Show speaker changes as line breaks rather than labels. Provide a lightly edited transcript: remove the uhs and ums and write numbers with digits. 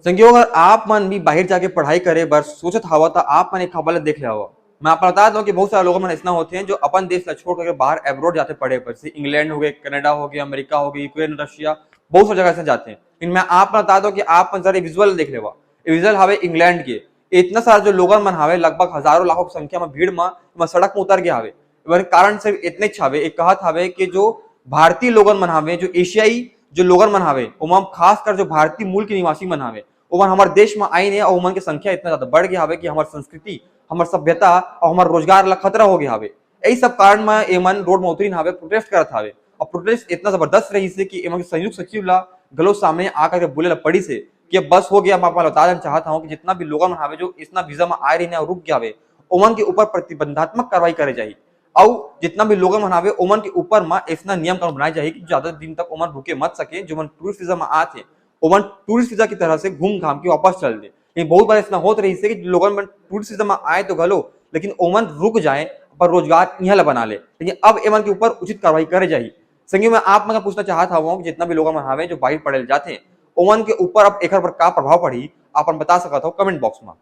संगियो अगर आप मन भी बाहर जाके पढ़ाई करे बर सोचत हवा तो आप मन एक खबर देख ले हवा। मैं आपको बता दूं कि बहुत सारे लोग मन ऐसा होते हैं जो अपन देश ला छोड़ करके बाहर एब्रोड जाते पढ़े पर, जैसे इंग्लैंड हो गए, कनाडा हो गया, अमेरिका हो गया, यूक्रेन, रशिया, बहुत सारी जगह से जाते हैं। लेकिन मैं आप बता दूं कि आप मन जरा विजुअल देख लेवा। विजुअल हवे इंग्लैंड के। इतना सारा जो लोगन मन हवे लगभग हजारों लाखों की संख्या में भीड़ में सड़क में उतर गया हवे। इबर कारण सिर्फ इतने छावे एक कहत हवे कि जो भारतीय लोगन मन हवे, जो एशियाई जो लोगन मन हवे, ओमा खासकर जो भारतीय मूल के निवासी मन हवे, ओमन हमारे देश में आई ने और ओमन की संख्या इतना ज्यादा बढ़ गया हवे कि हमारी संस्कृति, हमारी सभ्यता और हमारे रोजगार ला खतरा हो गया हवे। यही सब कारण में एमन रोड में उतरीन हवे, प्रोटेस्ट करत हवे। और प्रोटेस्ट इतना जबरदस्त रही से कि एमन के संयुक्त सचिव ला गलो सामने आकर के बोले ला पड़ी से कि अब बस हो गया। मैं आपको बता देना चाहता हूँ कि जितना भी लोगन हवे जो इतना वीजा में आए रही और रुक गया हवे, ओमन के ऊपर प्रतिबंधात्मक कार्रवाई करे जाए। और जितना भी लोगन मन हवे ओमन के ऊपर में ऐसा नियम कानून बनाए जाए कि ज्यादा दिन तक ओमन रुके मत सके। जो मन टूरिस्ट वीजा में आते ओमन टूरिस्ट वीजा की तरह से घूम घाम के वापस चल दे। लेकिन बहुत बार ऐसा होत रही है कि लोगन मन टूरिस्ट वीजा में आए तो गलो, लेकिन ओमन रुक जाए पर रोजगार यहाँ ला बना ले। लेकिन अब एमन के ऊपर उचित कार्रवाई करे जाए। संगी मैं आप मन पूछना चाहता हूँ कि जितना भी लोग मन हवे जो बाहर पढ़े जाते हैं, ओमन के ऊपर अब एक पर का प्रभाव पड़ी, आप बता सकते हो कमेंट बॉक्स में।